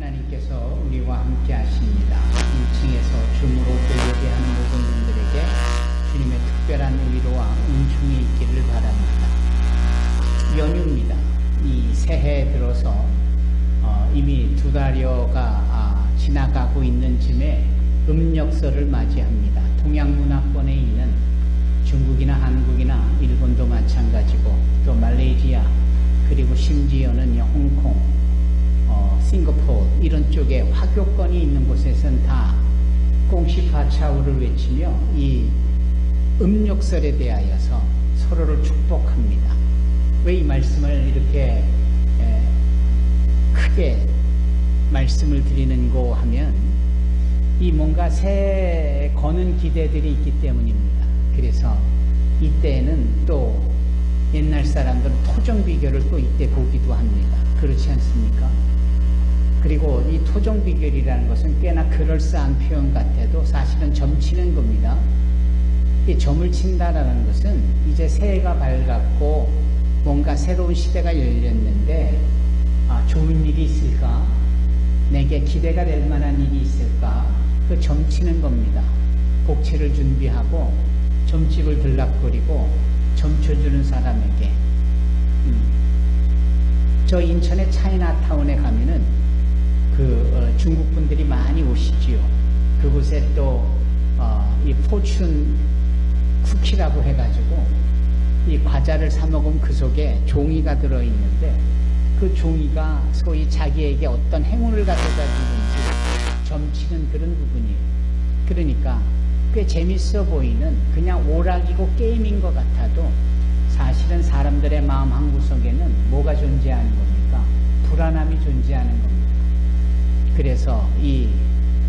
하나님께서 우리와 함께 하십니다. 1층에서 줌으로 예배하는 모든 분들에게 주님의 특별한 위로와 은총이 있기를 바랍니다. 연휴입니다. 이 새해 들어서 이미 2달여가 지나가고 있는 즈음에 음력설을 맞이합니다. 동양문화권에 있는 중국이나 한국이나 일본도 마찬가지고 또 말레이시아 그리고 심지어는 홍콩, 싱가포르 이런 쪽에 화교권이 있는 곳에선 다 공시파차우를 외치며 이 음력설에 대하여서 서로를 축복합니다. 왜 이 말씀을 이렇게 크게 말씀을 드리는고 하면 이 뭔가 새해 거는 기대들이 있기 때문입니다. 그래서 이때에는 또 옛날 사람들은 토종비결을 또 이때 보기도 합니다. 그렇지 않습니까? 그리고 이 토종비결이라는 것은 꽤나 그럴싸한 표현 같아도 사실은 점치는 겁니다. 이 점을 친다라는 것은 이제 새해가 밝았고 뭔가 새로운 시대가 열렸는데 좋은 일이 있을까? 내게 기대가 될 만한 일이 있을까? 그 점치는 겁니다. 복채를 준비하고 점집을 들락거리고 점쳐주는 사람에게 저 인천의 차이나타운에 가면은 중국 분들이 많이 오시지요. 그곳에 또 이 포춘 쿠키라고 해가지고 이 과자를 사 먹으면 그 속에 종이가 들어있는데 그 종이가 소위 자기에게 어떤 행운을 가져다 주는지 점치는 그런 부분이에요. 그러니까 꽤 재밌어 보이는 그냥 오락이고 게임인 것 같아도 사실은 사람들의 마음 한구석에는 뭐가 존재하는 겁니까? 불안함이 존재하는 겁니다. 그래서 이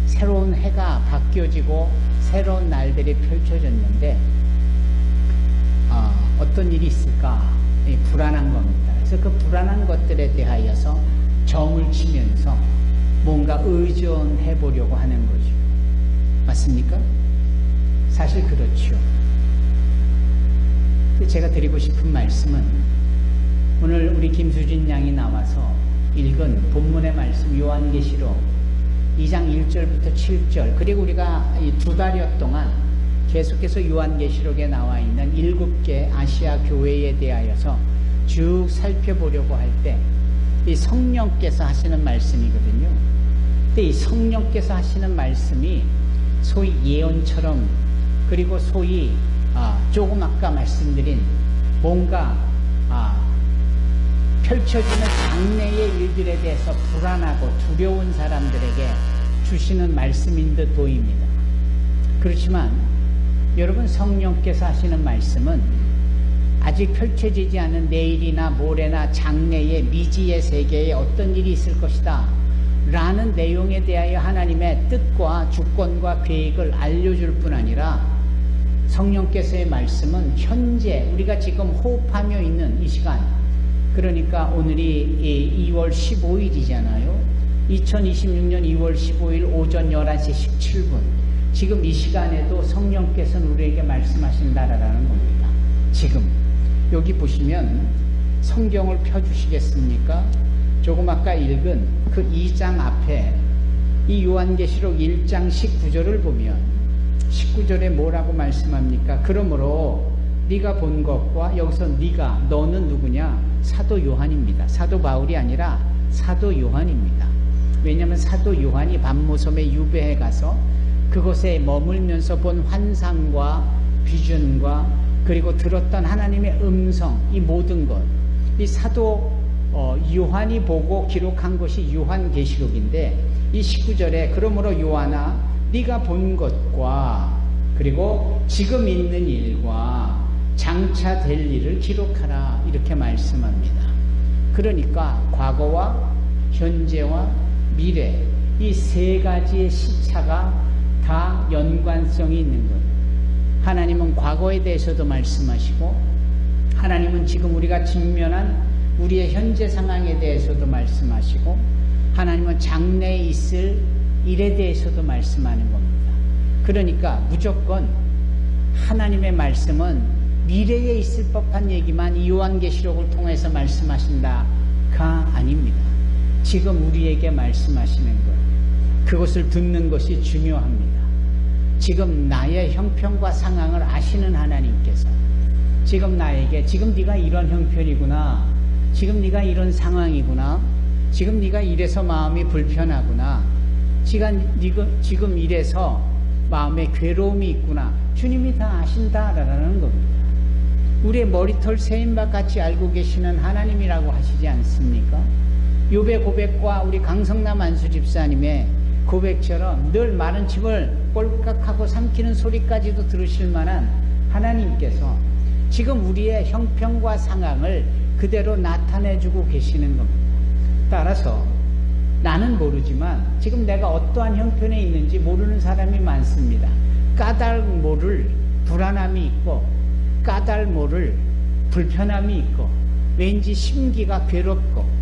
새로운 해가 바뀌어지고 새로운 날들이 펼쳐졌는데 어떤 일이 있을까? 불안한 겁니다. 그래서 그 불안한 것들에 대하여서 점을 치면서 뭔가 의존해 보려고 하는 거죠. 맞습니까? 사실 그렇죠. 제가 드리고 싶은 말씀은 오늘 우리 김수진 양이 나와서 읽은 본문의 말씀 요한계시록 2장 1절부터 7절 그리고 우리가 이 2달여 동안 계속해서 요한계시록에 나와 있는 7개 아시아 교회에 대하여서 쭉 살펴보려고 할 때 이 성령께서 하시는 말씀이거든요. 근데 이 성령께서 하시는 말씀이 소위 예언처럼 그리고 소위 조금 아까 말씀드린 뭔가 펼쳐지는 장래의 일들에 대해서 불안하고 두려운 사람들에게 주시는 말씀인 듯 보입니다. 그렇지만 여러분 성령께서 하시는 말씀은 아직 펼쳐지지 않은 내일이나 모레나 장래의 미지의 세계에 어떤 일이 있을 것이다 라는 내용에 대하여 하나님의 뜻과 주권과 계획을 알려줄 뿐 아니라 성령께서의 말씀은 현재 우리가 지금 호흡하며 있는 이 시간 그러니까 오늘이 2월 15일이잖아요. 2026년 2월 15일 오전 11시 17분 지금 이 시간에도 성령께서는 우리에게 말씀하신다라는 겁니다. 지금 여기 보시면 성경을 펴주시겠습니까? 조금 아까 읽은 그 2장 앞에 이 요한계시록 1장 19절을 보면 19절에 뭐라고 말씀합니까? 그러므로 네가 본 것과 여기서 네가 너는 누구냐? 사도 요한입니다. 사도 바울이 아니라 사도 요한입니다. 왜냐하면 사도 요한이 밤모섬에 유배해 가서 그곳에 머물면서 본 환상과 비전과 그리고 들었던 하나님의 음성 이 모든 것 이 사도 요한이 보고 기록한 것이 요한계시록인데 이 19절에 그러므로 요한아 네가 본 것과 그리고 지금 있는 일과 장차 될 일을 기록하라 이렇게 말씀합니다. 그러니까 과거와 현재와 미래 이 세 가지의 시차가 다 연관성이 있는 것. 하나님은 과거에 대해서도 말씀하시고 하나님은 지금 우리가 직면한 우리의 현재 상황에 대해서도 말씀하시고 하나님은 장래에 있을 일에 대해서도 말씀하는 겁니다. 그러니까 무조건 하나님의 말씀은 미래에 있을 법한 얘기만 이 요한계시록을 통해서 말씀하신다가 아닙니다. 지금 우리에게 말씀하시는 거예요. 그것을 듣는 것이 중요합니다. 지금 나의 형편과 상황을 아시는 하나님께서 지금 나에게 지금 네가 이런 형편이구나, 지금 네가 이런 상황이구나, 지금 네가 이래서 마음이 불편하구나, 지금 이래서 마음에 괴로움이 있구나, 주님이 다 아신다라는 겁니다. 우리의 머리털 새임박 같이 알고 계시는 하나님이라고 하시지 않습니까? 욥의 고백과 우리 강성남 안수 집사님의 고백처럼 늘 마른 침을 꼴깍하고 삼키는 소리까지도 들으실 만한 하나님께서 지금 우리의 형편과 상황을 그대로 나타내주고 계시는 겁니다. 따라서 나는 모르지만 지금 내가 어떠한 형편에 있는지 모르는 사람이 많습니다. 까닭 모를 불안함이 있고 까닭 모를 불편함이 있고 왠지 심기가 괴롭고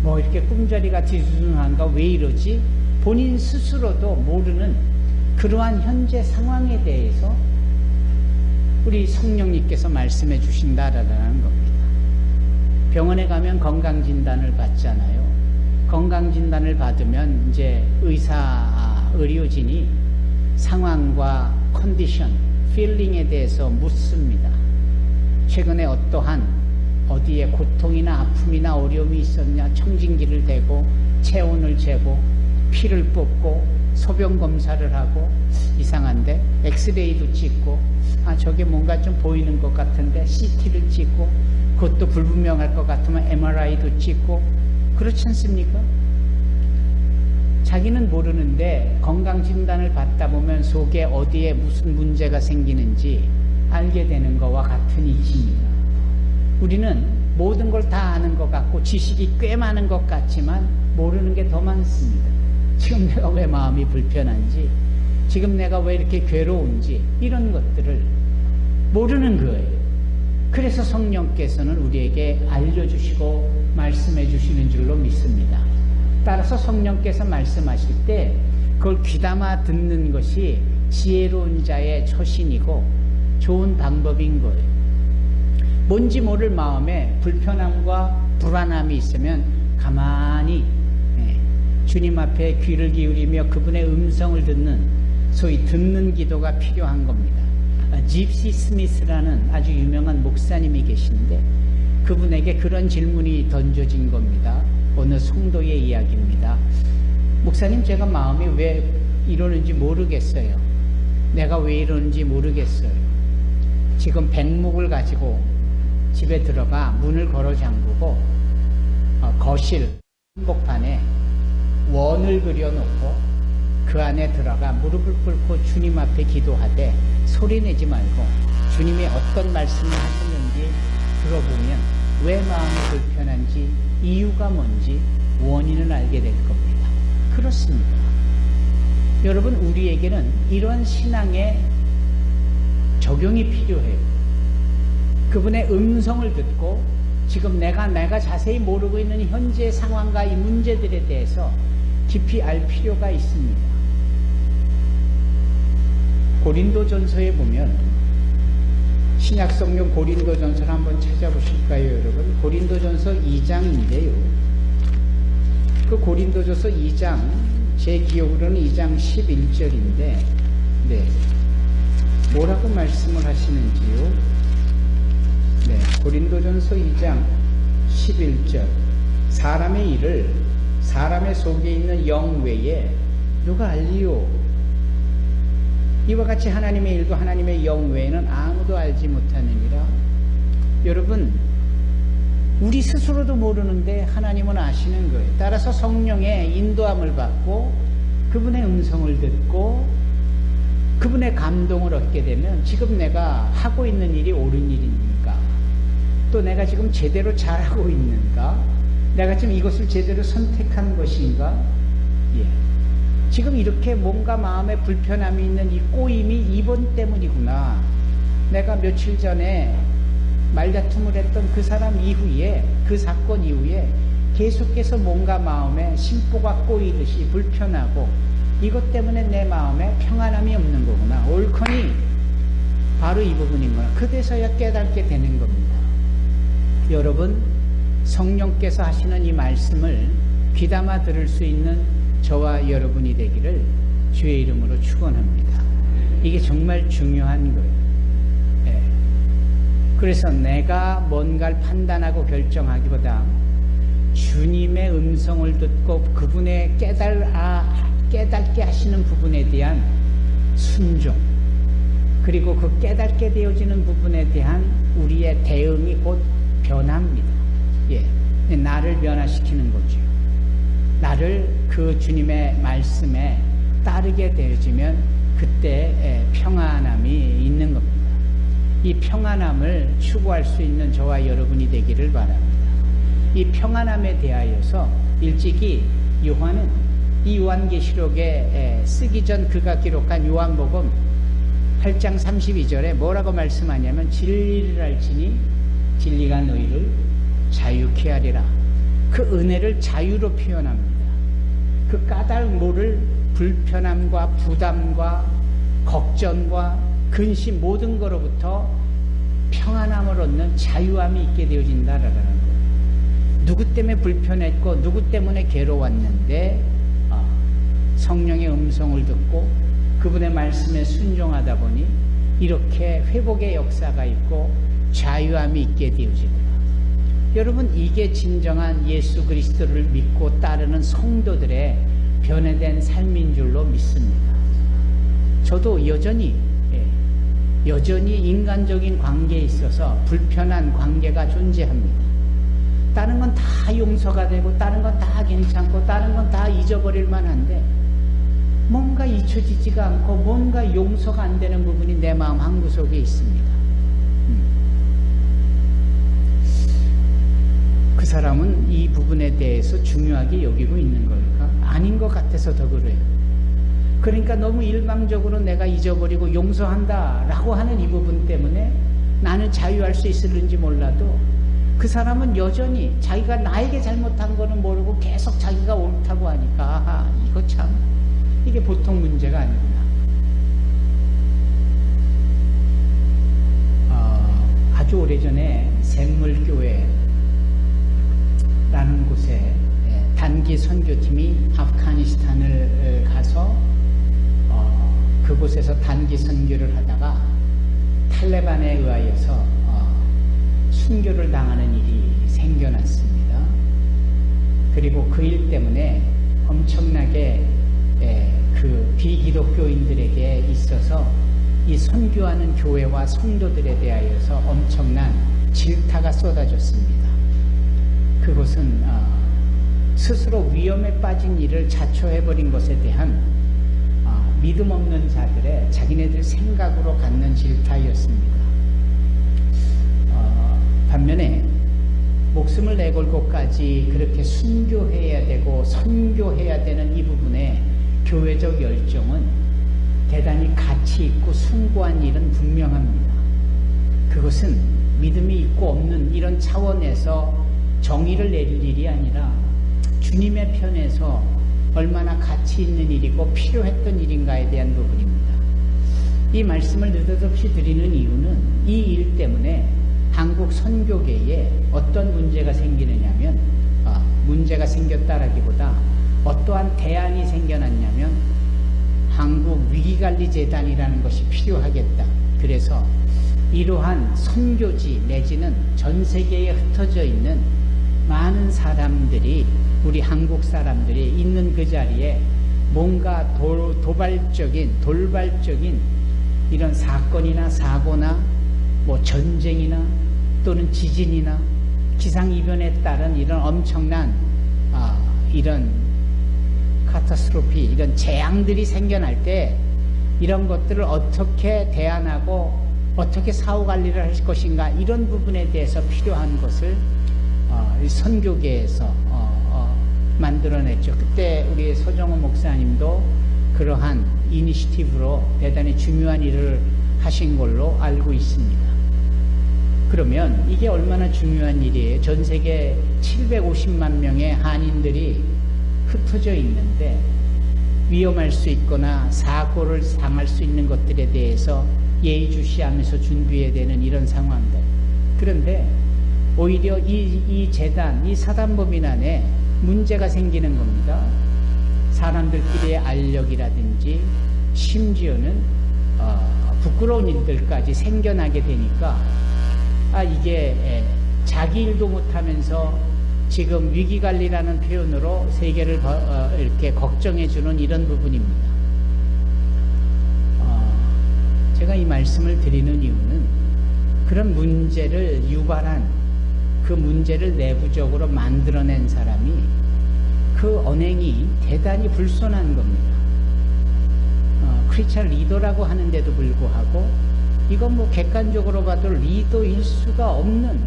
뭐 이렇게 꿈자리가 뒤숭숭한가, 왜 이러지? 본인 스스로도 모르는 그러한 현재 상황에 대해서 우리 성령님께서 말씀해 주신다라는 겁니다. 병원에 가면 건강진단을 받잖아요. 건강진단을 받으면 이제 의료진이 상황과 컨디션, 필링에 대해서 묻습니다. 최근에 어디에 고통이나 아픔이나 어려움이 있었냐, 청진기를 대고 체온을 재고 피를 뽑고 소변 검사를 하고 이상한데 엑스레이도 찍고 저게 뭔가 좀 보이는 것 같은데 CT를 찍고 그것도 불분명할 것 같으면 MRI도 찍고 그렇지 않습니까? 자기는 모르는데 건강진단을 받다 보면 속에 어디에 무슨 문제가 생기는지 알게 되는 것과 같은 이치입니다. 우리는 모든 걸 다 아는 것 같고 지식이 꽤 많은 것 같지만 모르는 게 더 많습니다. 지금 내가 왜 마음이 불편한지, 지금 내가 왜 이렇게 괴로운지 이런 것들을 모르는 거예요. 그래서 성령께서는 우리에게 알려주시고 말씀해 주시는 줄로 믿습니다. 따라서 성령께서 말씀하실 때 그걸 귀담아 듣는 것이 지혜로운 자의 처신이고 좋은 방법인 거예요. 뭔지 모를 마음에 불편함과 불안함이 있으면 가만히 주님 앞에 귀를 기울이며 그분의 음성을 듣는, 소위 듣는 기도가 필요한 겁니다. 집시 스미스라는 아주 유명한 목사님이 계신데 그분에게 그런 질문이 던져진 겁니다. 어느 성도의 이야기입니다. 목사님, 제가 마음이 왜 이러는지 모르겠어요. 내가 왜 이러는지 모르겠어요. 지금 백목을 가지고 집에 들어가 문을 걸어 잠그고 거실 한복판에 원을 그려놓고 그 안에 들어가 무릎을 꿇고 주님 앞에 기도하되 소리내지 말고 주님이 어떤 말씀을 하시는지 들어보면 왜 마음이 불편한지, 이유가 뭔지 원인을 알게 될 겁니다. 그렇습니다. 여러분, 우리에게는 이런 신앙의 적용이 필요해요. 그분의 음성을 듣고 지금 내가 자세히 모르고 있는 현재 상황과 이 문제들에 대해서 깊이 알 필요가 있습니다. 고린도전서에 보면, 신약성경 고린도전서를 한번 찾아보실까요, 여러분? 고린도전서 2장인데요. 그 고린도전서 2장, 제 기억으로는 2장 11절인데, 뭐라고 말씀을 하시는지요? 고린도전서 2장 11절. 사람의 일을 사람의 속에 있는 영 외에 누가 알리요? 이와 같이 하나님의 일도 하나님의 영 외에는 아무도 알지 못하느니라. 여러분, 우리 스스로도 모르는데 하나님은 아시는 거예요. 따라서 성령의 인도함을 받고 그분의 음성을 듣고 그분의 감동을 얻게 되면 지금 내가 하고 있는 일이 옳은 일입니까? 또 내가 지금 제대로 잘하고 있는가? 내가 지금 이것을 제대로 선택한 것인가? 지금 이렇게 뭔가 마음에 불편함이 있는 이 꼬임이 이번 때문이구나. 내가 며칠 전에 말다툼을 했던 그 사람 이후에, 그 사건 이후에 계속해서 뭔가 마음에 심보가 꼬이듯이 불편하고 이것 때문에 내 마음에 평안함이 없는 거구나. 옳거니 바로 이 부분인 거나. 그래서야 깨닫게 되는 겁니다. 여러분, 성령께서 하시는 이 말씀을 귀담아 들을 수 있는 저와 여러분이 되기를 주의 이름으로 축원합니다. 이게 정말 중요한 거예요. 예. 그래서 내가 뭔가를 판단하고 결정하기보다 주님의 음성을 듣고 그분의 깨닫게 하시는 부분에 대한 순종, 그리고 그 깨닫게 되어지는 부분에 대한 우리의 대응이 곧 변화입니다. 예. 나를 변화시키는 거죠. 나를 그 주님의 말씀에 따르게 되어지면 그때 평안함이 있는 겁니다. 이 평안함을 추구할 수 있는 저와 여러분이 되기를 바랍니다. 이 평안함에 대하여서 일찍이 요한은 이 요한계시록에 쓰기 전 그가 기록한 요한복음 8장 32절에 뭐라고 말씀하냐면 진리를 알지니 진리가 너희를 자유케 하리라. 그 은혜를 자유로 표현합니다. 그 까닭모를 불편함과 부담과 걱정과 근심 모든 거로부터 평안함을 얻는 자유함이 있게 되어진다라는 거예요. 누구 때문에 불편했고 누구 때문에 괴로웠는데 성령의 음성을 듣고 그분의 말씀에 순종하다 보니 이렇게 회복의 역사가 있고 자유함이 있게 되어지더라. 여러분, 이게 진정한 예수 그리스도를 믿고 따르는 성도들의 변화된 삶인 줄로 믿습니다. 저도 여전히 인간적인 관계에 있어서 불편한 관계가 존재합니다. 다른 건 다 용서가 되고 다른 건 다 괜찮고 다른 건 다 잊어버릴 만한데 뭔가 잊혀지지가 않고 뭔가 용서가 안 되는 부분이 내 마음 한구석에 있습니다. 그 사람은 이 부분에 대해서 중요하게 여기고 있는 걸까? 아닌 것 같아서 더 그래요. 그러니까 너무 일방적으로 내가 잊어버리고 용서한다 라고 하는 이 부분 때문에 나는 자유할 수 있을는지 몰라도 그 사람은 여전히 자기가 나에게 잘못한 거는 모르고 계속 자기가 옳다고 하니까 이거 참 이게 보통 문제가 아니구나. 아주 오래전에 샘물교회라는 곳에 단기 선교팀이 아프가니스탄을 가서 그곳에서 단기 선교를 하다가 탈레반에 의하여서 순교를 당하는 일이 생겨났습니다. 그리고 그 일 때문에 엄청나게 그 비기독교인들에게 있어서 이 선교하는 교회와 성도들에 대하여서 엄청난 질타가 쏟아졌습니다. 그것은 스스로 위험에 빠진 일을 자초해버린 것에 대한 믿음 없는 자들의 자기네들 생각으로 갖는 질타였습니다. 반면에 목숨을 내걸고까지 그렇게 순교해야 되고 선교해야 되는 이 부분에 교회적 열정은 대단히 가치 있고 숭고한 일은 분명합니다. 그것은 믿음이 있고 없는 이런 차원에서 정의를 내릴 일이 아니라 주님의 편에서 얼마나 가치 있는 일이고 필요했던 일인가에 대한 부분입니다. 이 말씀을 느닷없이 드리는 이유는 이 일 때문에 한국 선교계에 어떤 문제가 생기느냐면 문제가 생겼다라기보다 어떠한 대안이 생겨났냐면 한국 위기관리재단이라는 것이 필요하겠다. 그래서 이러한 선교지 내지는 전 세계에 흩어져 있는 많은 사람들이 우리 한국 사람들이 있는 그 자리에 뭔가 돌발적인 이런 사건이나 사고나 뭐 전쟁이나 또는 지진이나 기상이변에 따른 이런 엄청난 이런 카타스트로피, 이런 재앙들이 생겨날 때 이런 것들을 어떻게 대안하고 어떻게 사후관리를 할 것인가, 이런 부분에 대해서 필요한 것을 선교계에서 만들어냈죠. 그때 우리 서정호 목사님도 그러한 이니시티브로 대단히 중요한 일을 하신 걸로 알고 있습니다. 그러면 이게 얼마나 중요한 일이에요. 전 세계 750만 명의 한인들이 흩어져 있는데 위험할 수 있거나 사고를 당할 수 있는 것들에 대해서 예의주시하면서 준비해야 되는 이런 상황들. 그런데 오히려 이 재단, 이 사단법인 안에 문제가 생기는 겁니다. 사람들끼리의 알력이라든지 심지어는 부끄러운 일들까지 생겨나게 되니까 이게 자기 일도 못하면서 지금 위기관리라는 표현으로 세계를 이렇게 걱정해주는 이런 부분입니다. 제가 이 말씀을 드리는 이유는 그런 문제를 유발한 그 문제를 내부적으로 만들어낸 사람이 그 언행이 대단히 불손한 겁니다. 크리스찬 리더라고 하는데도 불구하고 이건 뭐 객관적으로 봐도 리더일 수가 없는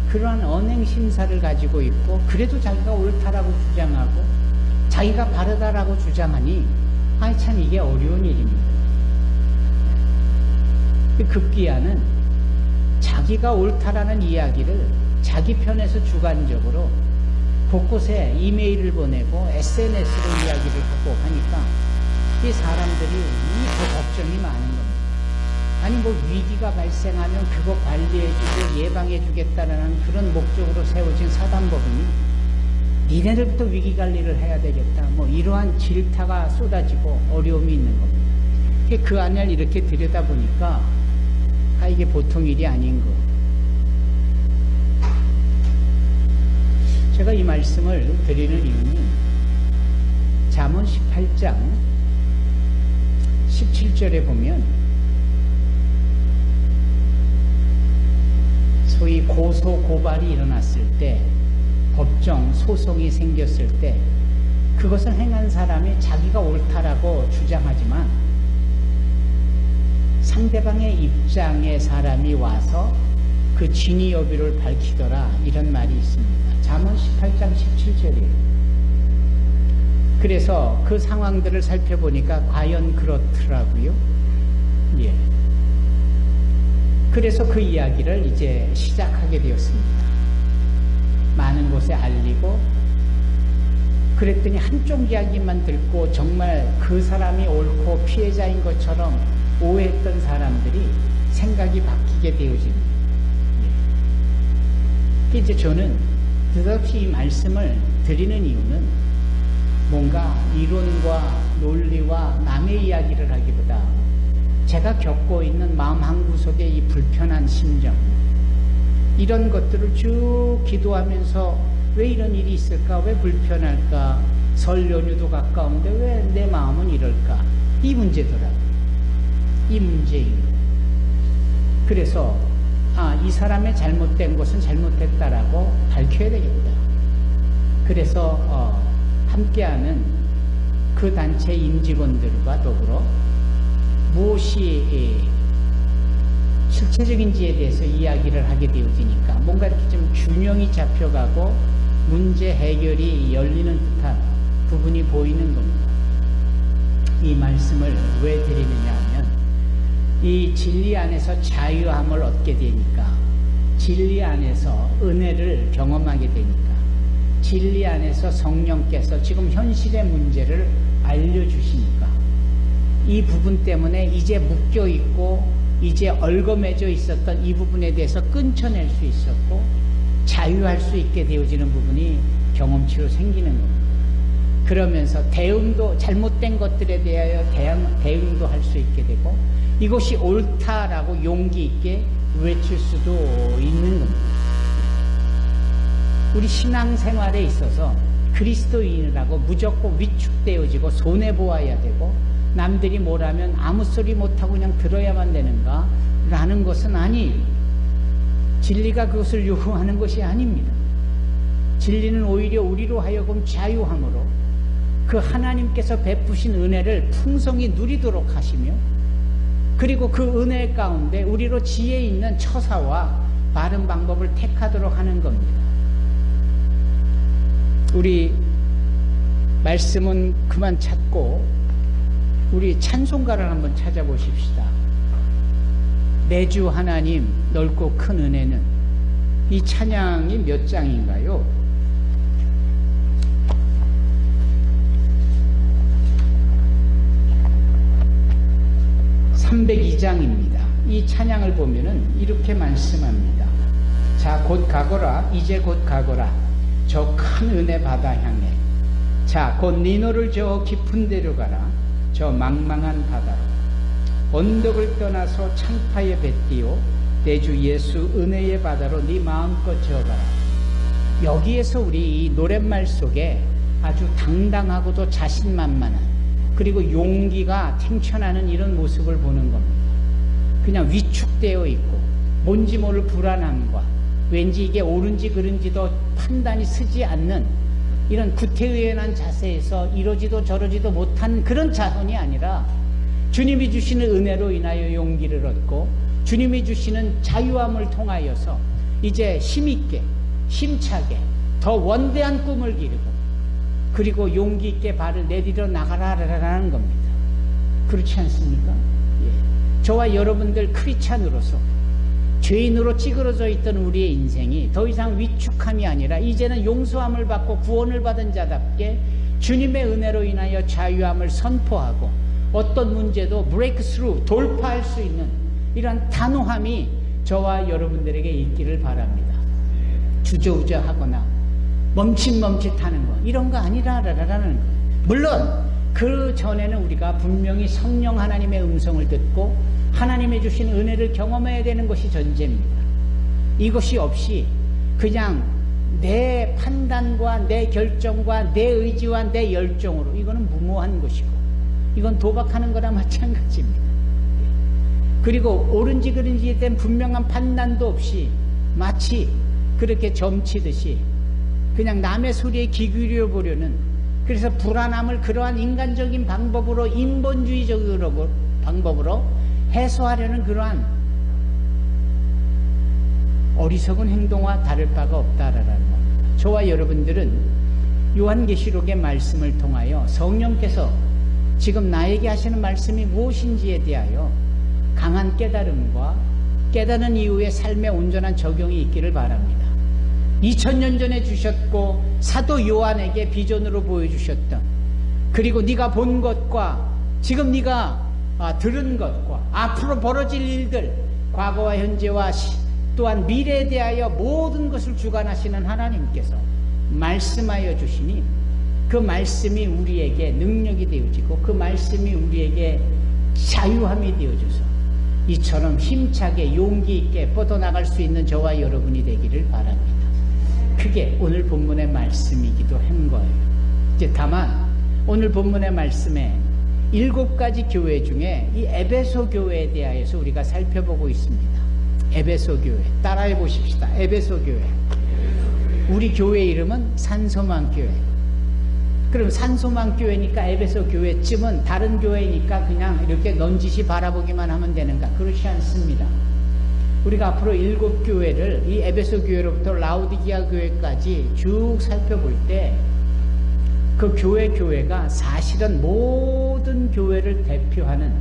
그러한 언행 심사를 가지고 있고 그래도 자기가 옳다라고 주장하고 자기가 바르다라고 주장하니 참 이게 어려운 일입니다. 급기야는 자기가 옳다라는 이야기를 자기 편에서 주관적으로 곳곳에 이메일을 보내고 SNS로 이야기를 하고 하니까 이 사람들이 더 걱정이 많은 겁니다. 아니 뭐 위기가 발생하면 그거 관리해주고 예방해주겠다라는 그런 목적으로 세워진 사단법인이 니네들부터 위기관리를 해야 되겠다 뭐 이러한 질타가 쏟아지고 어려움이 있는 겁니다. 그 안을 이렇게 들여다보니까 이게 보통 일이 아닌 거. 제가 이 말씀을 드리는 이유는 잠언 18장 17절에 보면 소위 고소 고발이 일어났을 때 법정 소송이 생겼을 때 그것을 행한 사람이 자기가 옳다라고 주장하지만 상대방의 입장의 사람이 와서 그 진위 여부를 밝히더라 이런 말이 있습니다. 잠언 18장 17절이에요. 그래서 그 상황들을 살펴보니까 과연 그렇더라고요. 예. 그래서 그 이야기를 이제 시작하게 되었습니다. 많은 곳에 알리고 그랬더니 한쪽 이야기만 듣고 정말 그 사람이 옳고 피해자인 것처럼 오해했던 사람들이 생각이 바뀌게 되어집니다. 예. 이제 저는 뜻없이 이 말씀을 드리는 이유는 뭔가 이론과 논리와 남의 이야기를 하기보다 제가 겪고 있는 마음 한구석의 이 불편한 심정 이런 것들을 쭉 기도하면서 왜 이런 일이 있을까? 왜 불편할까? 설 연휴도 가까운데 왜 내 마음은 이럴까? 이 문제더라고요. 이 문제인 거예요. 그래서 이 사람의 잘못된 것은 잘못됐다라고 밝혀야 되겠다. 그래서 함께하는 그 단체 임직원들과 더불어 무엇이 실체적인지에 대해서 이야기를 하게 되어지니까 뭔가 이렇게 좀 균형이 잡혀가고 문제 해결이 열리는 듯한 부분이 보이는 겁니다. 이 말씀을 왜 드리느냐 하면 이 진리 안에서 자유함을 얻게 되니까 진리 안에서 은혜를 경험하게 되니까 진리 안에서 성령께서 지금 현실의 문제를 알려주시니까 이 부분 때문에 이제 묶여있고 이제 얽어매져 있었던 이 부분에 대해서 끊쳐낼 수 있었고 자유할 수 있게 되어지는 부분이 경험치로 생기는 겁니다. 그러면서 대응도 잘못된 것들에 대하여 대응도 할 수 있게 되고 이것이 옳다라고 용기 있게 외칠 수도 있는 겁니다. 우리 신앙생활에 있어서 그리스도인이라고 무조건 위축되어지고 손해보아야 되고 남들이 뭐라면 아무 소리 못하고 그냥 들어야만 되는가 라는 것은 아니에요. 진리가 그것을 요구하는 것이 아닙니다. 진리는 오히려 우리로 하여금 자유함으로 그 하나님께서 베푸신 은혜를 풍성히 누리도록 하시며 그리고 그 은혜 가운데 우리로 지혜 있는 처사와 바른 방법을 택하도록 하는 겁니다. 우리 말씀은 그만 찾고 우리 찬송가를 한번 찾아보십시다. 내주 하나님 넓고 큰 은혜는 이 찬양이 몇 장인가요? 302장입니다. 이 찬양을 보면은 이렇게 말씀합니다. 자, 곧 가거라. 이제 곧 가거라. 저 큰 은혜 바다 향해. 자, 곧 니노를 저 깊은 데로 가라. 저 망망한 바다로. 언덕을 떠나서 창파에 뱉디오. 내 주 예수 은혜의 바다로 네 마음껏 저어가라. 여기에서 우리 이 노랫말 속에 아주 당당하고도 자신만만한, 그리고 용기가 탱천하는 이런 모습을 보는 겁니다. 그냥 위축되어 있고 뭔지 모를 불안함과 왠지 이게 옳은지 그른지도 판단이 서지 않는 이런 구태의연한 자세에서 이러지도 저러지도 못하는 그런 자손이 아니라, 주님이 주시는 은혜로 인하여 용기를 얻고 주님이 주시는 자유함을 통하여서 이제 힘있게 힘차게 더 원대한 꿈을 기르고, 그리고 용기 있게 발을 내디려 나가라라는 겁니다. 그렇지 않습니까? 예. 저와 여러분들 크리스찬으로서 죄인으로 찌그러져 있던 우리의 인생이 더 이상 위축함이 아니라 이제는 용서함을 받고 구원을 받은 자답게 주님의 은혜로 인하여 자유함을 선포하고 어떤 문제도 브레이크 스루, 돌파할 수 있는 이런 단호함이 저와 여러분들에게 있기를 바랍니다. 주저우저하거나 멈칫멈칫하는 거, 이런 거 아니라라는 거. 물론 그 전에는 우리가 분명히 성령 하나님의 음성을 듣고 하나님의 주신 은혜를 경험해야 되는 것이 전제입니다. 이것이 없이 그냥 내 판단과 내 결정과 내 의지와 내 열정으로, 이거는 무모한 것이고 이건 도박하는 거나 마찬가지입니다. 그리고 옳은지 그른지에 대한 분명한 판단도 없이 마치 그렇게 점치듯이 그냥 남의 소리에 귀 기울여 보려는, 그래서 불안함을 그러한 인간적인 방법으로, 인본주의적으로 방법으로 해소하려는 그러한 어리석은 행동과 다를 바가 없다라는 겁니다. 저와 여러분들은 요한계시록의 말씀을 통하여 성령께서 지금 나에게 하시는 말씀이 무엇인지에 대하여 강한 깨달음과 깨닫는 이후의 삶의 온전한 적용이 있기를 바랍니다. 2000년 전에 주셨고 사도 요한에게 비전으로 보여주셨던, 그리고 네가 본 것과 지금 네가 들은 것과 앞으로 벌어질 일들, 과거와 현재와 또한 미래에 대하여 모든 것을 주관하시는 하나님께서 말씀하여 주시니 그 말씀이 우리에게 능력이 되어지고 그 말씀이 우리에게 자유함이 되어져서 이처럼 힘차게 용기 있게 뻗어나갈 수 있는 저와 여러분이 되기를 바랍니다. 그게 오늘 본문의 말씀이기도 한 거예요. 이제 다만 오늘 본문의 말씀에 7가지 교회 중에 이 에베소 교회에 대하여서 우리가 살펴보고 있습니다. 에베소 교회, 따라해 보십시다. 에베소 교회. 우리 교회 이름은 산소망 교회. 그럼 산소망 교회니까 에베소 교회쯤은 다른 교회니까 그냥 이렇게 넌지시 바라보기만 하면 되는가? 그렇지 않습니다. 우리가 앞으로 7교회를 이 에베소 교회로부터 라우디기아 교회까지 쭉 살펴볼 때 그 교회가 사실은 모든 교회를 대표하는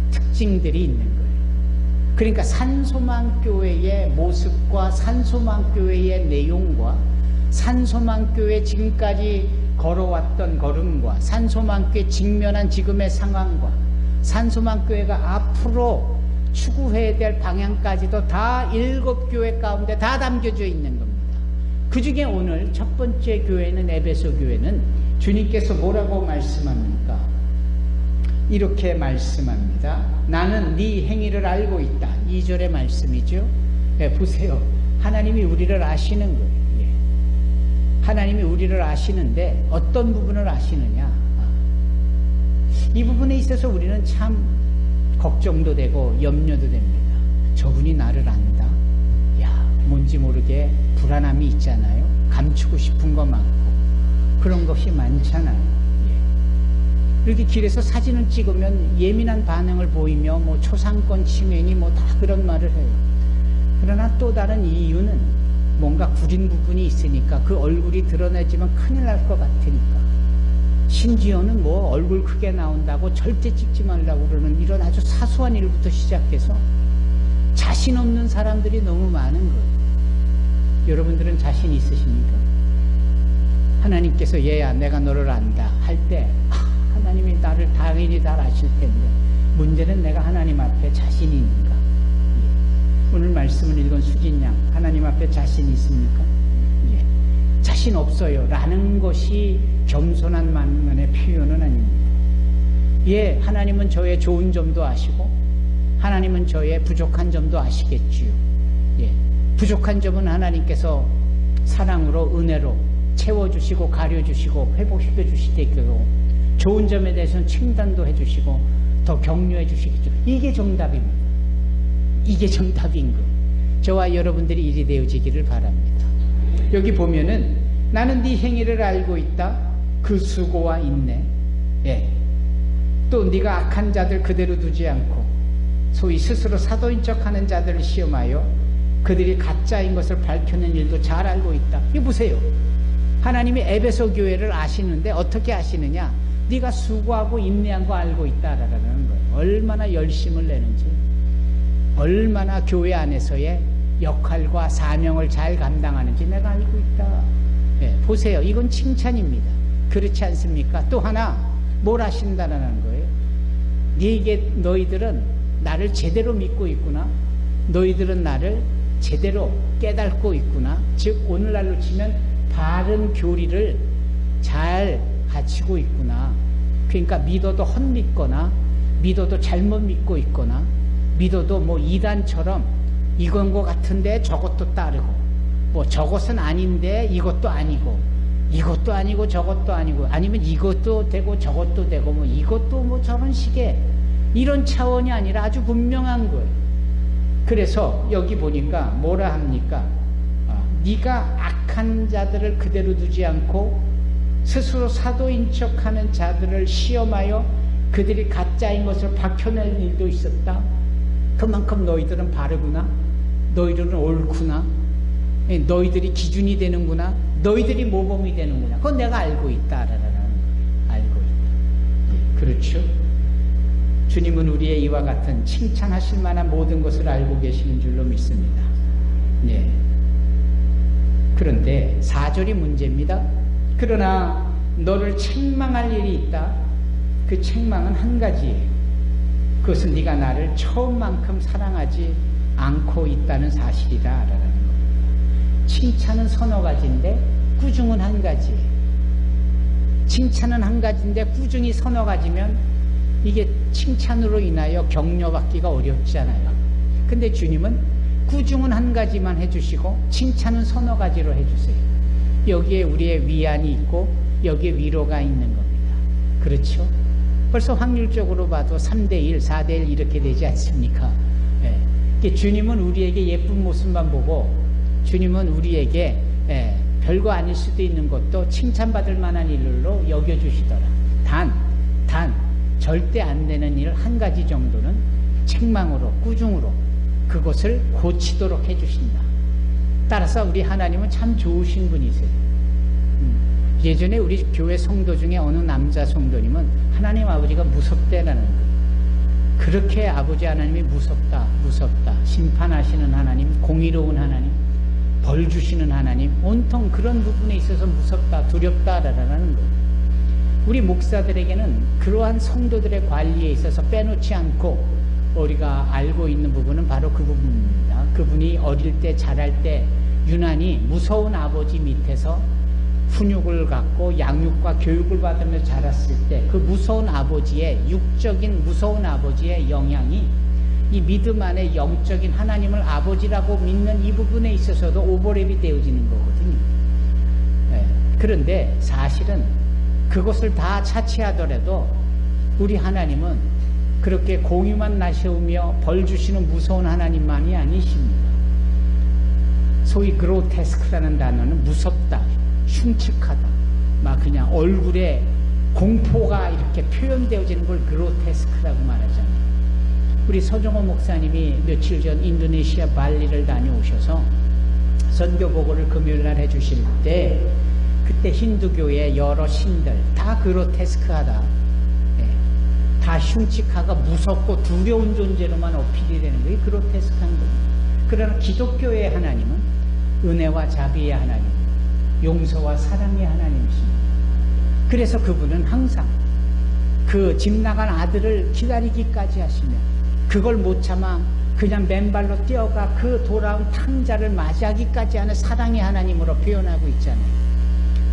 특징들이 있는 거예요. 그러니까 산소망교회의 모습과 산소망교회의 내용과 산소망교회 지금까지 걸어왔던 걸음과 산소망교회 직면한 지금의 상황과 산소망교회가 앞으로 추구해야 될 방향까지도 다 7교회 가운데 다 담겨져 있는 겁니다. 그 중에 오늘 첫 번째 교회는 에베소 교회는 주님께서 뭐라고 말씀합니까? 이렇게 말씀합니다. 나는 네 행위를 알고 있다. 2절의 말씀이죠. 네, 보세요. 하나님이 우리를 아시는 거예요. 예. 하나님이 우리를 아시는데 어떤 부분을 아시느냐? 이 부분에 있어서 우리는 참 걱정도 되고 염려도 됩니다. 저분이 나를 안다. 야, 뭔지 모르게 불안함이 있잖아요. 감추고 싶은 거 많고 그런 것이 많잖아요. 예. 이렇게 길에서 사진을 찍으면 예민한 반응을 보이며 뭐 초상권 침해니 뭐 다 그런 말을 해요. 그러나 또 다른 이유는 뭔가 구린 부분이 있으니까 그 얼굴이 드러내지면 큰일 날 것 같으니까. 심지어는 뭐 얼굴 크게 나온다고 절대 찍지 말라고 그러는 이런 아주 사소한 일부터 시작해서 자신 없는 사람들이 너무 많은 거예요. 여러분들은 자신 있으십니까? 하나님께서 얘야 내가 너를 안다 할 때 하나님이 나를 당연히 잘 아실 텐데 문제는 내가 하나님 앞에 자신이 있는가. 오늘 말씀을 읽은 수진 양, 하나님 앞에 자신 있습니까? 예. 자신 없어요 라는 것이 겸손한 만만의 표현은 아닙니다. 예, 하나님은 저의 좋은 점도 아시고 하나님은 저의 부족한 점도 아시겠지요. 예. 부족한 점은 하나님께서 사랑으로 은혜로 채워주시고 가려주시고 회복시켜 주시되고, 좋은 점에 대해서는 칭찬도 해주시고 더 격려해 주시겠죠. 이게 정답입니다. 이게 정답인 거. 저와 여러분들이 일이 되어지기를 바랍니다. 여기 보면은 나는 네 행위를 알고 있다. 그 수고와 인내. 예. 또 네가 악한 자들 그대로 두지 않고 소위 스스로 사도인 척하는 자들을 시험하여 그들이 가짜인 것을 밝혀낸 일도 잘 알고 있다. 이거 보세요. 하나님이 에베소 교회를 아시는데 어떻게 아시느냐? 네가 수고하고 인내한 거 알고 있다라는 거예요. 얼마나 열심을 내는지, 얼마나 교회 안에서의 역할과 사명을 잘 감당하는지 내가 알고 있다. 예, 보세요. 이건 칭찬입니다. 그렇지 않습니까? 또 하나 뭘 하신다라는 거예요. 너희들은 나를 제대로 믿고 있구나. 너희들은 나를 제대로 깨닫고 있구나. 즉 오늘날로 치면 바른 교리를 잘 갖추고 있구나. 그러니까 믿어도 헛믿거나 믿어도 잘못 믿고 있거나 믿어도 뭐 이단처럼 이건 것 같은데 저것도 따르고 뭐 저것은 아닌데 이것도 아니고 이것도 아니고 저것도 아니고 아니면 이것도 되고 저것도 되고 뭐 이것도 뭐 저런 식의 이런 차원이 아니라 아주 분명한 거예요. 그래서 여기 보니까 뭐라 합니까? 네가 악한 자들을 그대로 두지 않고 스스로 사도인 척하는 자들을 시험하여 그들이 가짜인 것을 밝혀낼 일도 있었다. 그만큼 너희들은 바르구나. 너희들은 옳구나. 너희들이 기준이 되는구나. 너희들이 모범이 되는구나. 그건 내가 알고 있다라는 거예요. 알고 있다. 그렇죠? 주님은 우리의 이와 같은 칭찬하실 만한 모든 것을 알고 계시는 줄로 믿습니다. 네. 그런데 4절이 문제입니다. 그러나 너를 책망할 일이 있다. 그 책망은 한 가지예요. 그것은 네가 나를 처음만큼 사랑하지 않고 있다는 사실이다라는 거예요. 칭찬은 서너 가지인데 꾸중은 한 가지예요. 칭찬은 한 가지인데 꾸중이 서너 가지면 이게 칭찬으로 인하여 격려받기가 어렵잖아요. 근데 주님은 꾸중은 한 가지만 해주시고 칭찬은 서너 가지로 해주세요. 여기에 우리의 위안이 있고 여기에 위로가 있는 겁니다. 그렇죠? 벌써 확률적으로 봐도 3대1, 4대1 이렇게 되지 않습니까? 예. 주님은 우리에게 예쁜 모습만 보고 주님은 우리에게 별거 아닐 수도 있는 것도 칭찬받을 만한 일로 여겨주시더라. 단 절대 안 되는 일 한 가지 정도는 책망으로 꾸중으로 그것을 고치도록 해주신다. 따라서 우리 하나님은 참 좋으신 분이세요. 예전에 우리 교회 성도 중에 어느 남자 성도님은 하나님 아버지가 무섭대라는 거예요. 그렇게 아버지 하나님이 무섭다 심판하시는 하나님, 공의로운 하나님, 벌 주시는 하나님, 온통 그런 부분에 있어서 무섭다 두렵다라는 거예요. 우리 목사들에게는 그러한 성도들의 관리에 있어서 빼놓지 않고 우리가 알고 있는 부분은 바로 그 부분입니다. 그분이 어릴 때 자랄 때 유난히 무서운 아버지 밑에서 훈육을 갖고 양육과 교육을 받으며 자랐을 때 그 무서운 아버지의 육적인 무서운 아버지의 영향이 이 믿음 안에 영적인 하나님을 아버지라고 믿는 이 부분에 있어서도 오버랩이 되어지는 거거든요. 그런데 사실은 그것을 다 차치하더라도 우리 하나님은 그렇게 공의만 나셔오며 벌 주시는 무서운 하나님만이 아니십니다. 소위 그로테스크라는 단어는 무섭다, 흉측하다, 막 그냥 얼굴에 공포가 이렇게 표현되어지는 걸 그로테스크라고 말하잖아요. 우리 서정호 목사님이 며칠 전 인도네시아 발리를 다녀오셔서 선교 보고를 금요일날 해주실 때 그때 힌두교의 여러 신들 다 그로테스크하다, 다 흉측하고 무섭고 두려운 존재로만 어필이 되는 것이 그로테스크한 겁니다. 그러나 기독교의 하나님은 은혜와 자비의 하나님, 용서와 사랑의 하나님이십니다. 그래서 그분은 항상 그 집 나간 아들을 기다리기까지 하시며 그걸 못 참아 그냥 맨발로 뛰어가 그 돌아온 탕자를 맞이하기까지 하는 사랑의 하나님으로 표현하고 있잖아요.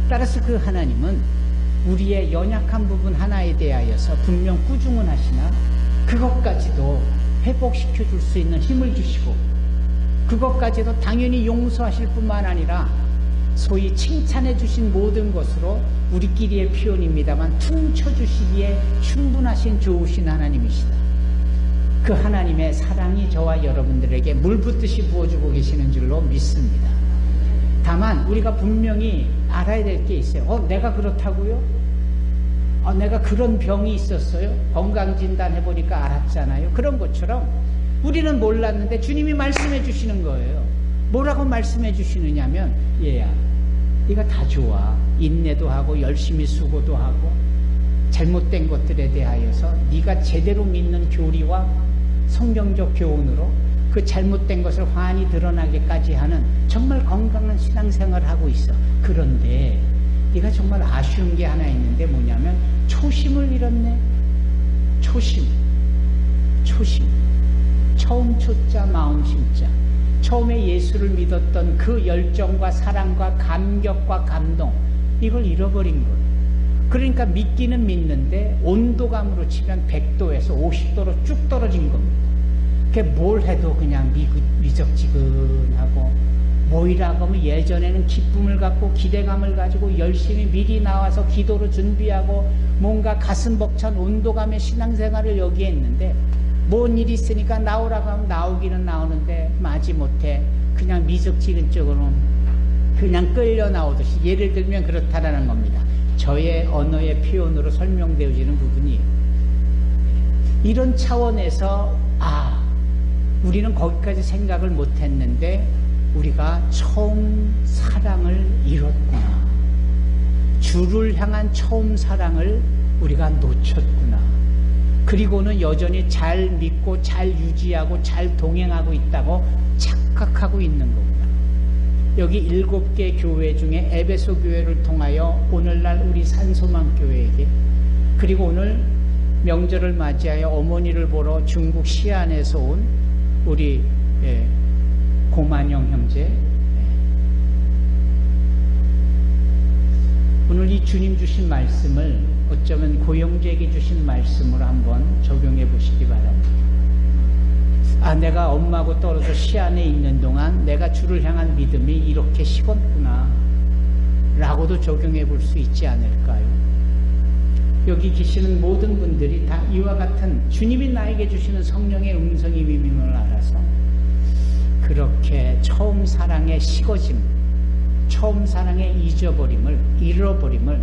따라서 그 하나님은 우리의 연약한 부분 하나에 대하여서 분명 꾸중은 하시나 그것까지도 회복시켜 줄 수 있는 힘을 주시고 그것까지도 당연히 용서하실 뿐만 아니라 소위 칭찬해 주신 모든 것으로 우리끼리의 표현입니다만 퉁쳐주시기에 충분하신 좋으신 하나님이시다. 그 하나님의 사랑이 저와 여러분들에게 물붓듯이 부어주고 계시는 줄로 믿습니다. 다만 우리가 분명히 알아야 될 게 있어요. 내가 그렇다고요? 내가 그런 병이 있었어요? 건강진단 해보니까 알았잖아요. 그런 것처럼 우리는 몰랐는데 주님이 말씀해 주시는 거예요. 뭐라고 말씀해 주시느냐면 얘야, 네가 다 좋아. 인내도 하고 열심히 수고도 하고 잘못된 것들에 대하여서 네가 제대로 믿는 교리와 성경적 교훈으로 그 잘못된 것을 환히 드러나게까지 하는 정말 건강한 신앙생활을 하고 있어. 그런데 네가 정말 아쉬운 게 하나 있는데 뭐냐면 초심을 잃었네. 초심. 처음 초자 마음 심자. 처음에 예수를 믿었던 그 열정과 사랑과 감격과 감동, 이걸 잃어버린 거예요. 그러니까 믿기는 믿는데 온도감으로 치면 100도에서 50도로 쭉 떨어진 겁니다. 그게 뭘 해도 그냥 미적지근하고, 뭐이라고 하면 예전에는 기쁨을 갖고 기대감을 가지고 열심히 미리 나와서 기도로 준비하고 뭔가 가슴 벅찬 온도감의 신앙생활을 여기에 했는데, 뭔 일이 있으니까 나오라고 하면 나오기는 나오는데 마지못해 그냥 미적지근 쪽으로 그냥 끌려 나오듯이, 예를 들면 그렇다라는 겁니다. 저의 언어의 표현으로 설명되어지는 부분이 이런 차원에서 우리는 거기까지 생각을 못했는데 우리가 처음 사랑을 잃었구나. 주를 향한 처음 사랑을 우리가 놓쳤구나. 그리고는 여전히 잘 믿고 잘 유지하고 잘 동행하고 있다고 착각하고 있는 거구나. 여기 7개 교회 중에 에베소 교회를 통하여 오늘날 우리 산소망 교회에게, 그리고 오늘 명절을 맞이하여 어머니를 보러 중국 시안에서 온 우리 고만영 형제, 오늘 이 주님 주신 말씀을 어쩌면 고영재에게 주신 말씀으로 한번 적용해 보시기 바랍니다. 내가 엄마하고 떨어져 시안에 있는 동안 내가 주를 향한 믿음이 이렇게 식었구나 라고도 적용해 볼 수 있지 않을까요? 여기 계시는 모든 분들이 다 이와 같은 주님이 나에게 주시는 성령의 음성이 미밈을 알아서 그렇게 처음 사랑의 식어짐, 처음 사랑의 잃어버림을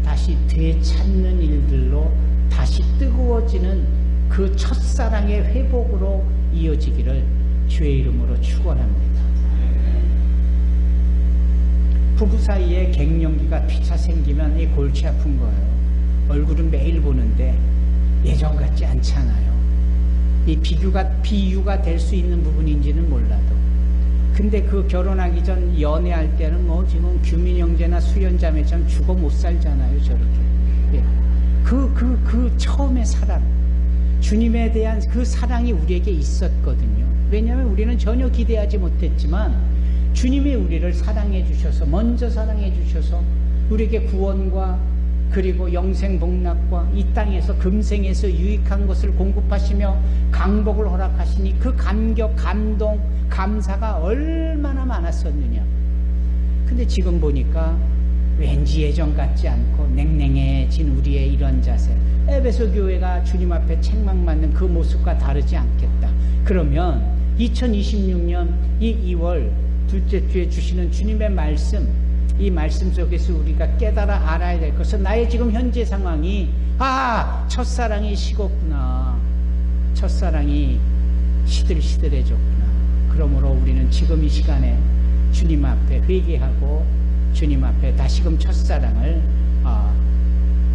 다시 되찾는 일들로 다시 뜨거워지는 그 첫사랑의 회복으로 이어지기를 주의 이름으로 축원합니다. 부부 사이에 갱년기가 피차 생기면 이 골치 아픈 거예요. 얼굴은 매일 보는데 예전 같지 않잖아요. 이 비유가 될 수 있는 부분인지는 몰라도, 근데 그 결혼하기 전 연애할 때는 뭐 지금 규민 형제나 수연 자매처럼 죽어 못 살잖아요, 저렇게. 그 처음의 사랑, 주님에 대한 그 사랑이 우리에게 있었거든요. 왜냐하면 우리는 전혀 기대하지 못했지만 주님이 우리를 사랑해 주셔서, 먼저 사랑해 주셔서 우리에게 구원과 그리고 영생 복락과 이 땅에서 금생에서 유익한 것을 공급하시며 강복을 허락하시니 그 감격, 감동, 감사가 얼마나 많았었느냐. 근데 지금 보니까 왠지 예전 같지 않고 냉랭해진 우리의 이런 자세, 에베소 교회가 주님 앞에 책망받는 그 모습과 다르지 않겠다. 그러면 2026년 이 2월 둘째 주에 주시는 주님의 말씀, 이 말씀 속에서 우리가 깨달아 알아야 될 것은 나의 지금 현재 상황이 첫사랑이 식었구나. 첫사랑이 시들시들해졌구나. 그러므로 우리는 지금 이 시간에 주님 앞에 회개하고 주님 앞에 다시금 첫사랑을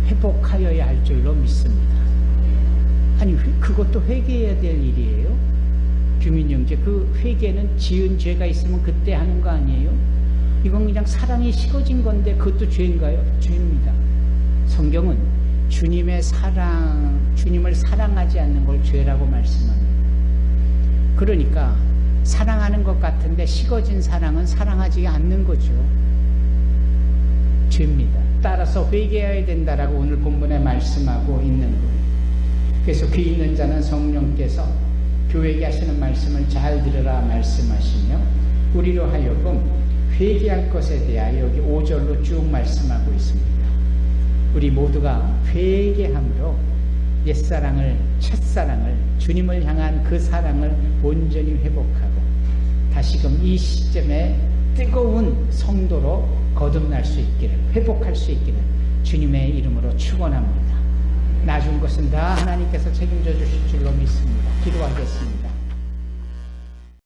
회복하여야 할 줄로 믿습니다. 아니, 그것도 회개해야 될 일이에요. 규민 형제, 그 회개는 지은 죄가 있으면 그때 하는 거 아니에요? 이건 그냥 사랑이 식어진 건데 그것도 죄인가요? 죄입니다. 성경은 주님의 사랑, 주님을 사랑하지 않는 걸 죄라고 말씀합니다. 그러니까 사랑하는 것 같은데 식어진 사랑은 사랑하지 않는 거죠. 죄입니다. 따라서 회개해야 된다라고 오늘 본문에 말씀하고 있는 거예요. 그래서 귀 있는 자는 성령께서 교회에게 하시는 말씀을 잘 들으라 말씀하시며 우리로 하여금 회개할 것에 대하여 여기 5절로 쭉 말씀하고 있습니다. 우리 모두가 회개함으로 옛사랑을, 첫사랑을, 주님을 향한 그 사랑을 온전히 회복하고 다시금 이 시점에 뜨거운 성도로 거듭날 수 있기를, 회복할 수 있기를 주님의 이름으로 축원합니다. 나중 것은 다 하나님께서 책임져 주실 줄로 믿습니다. 기도하겠습니다.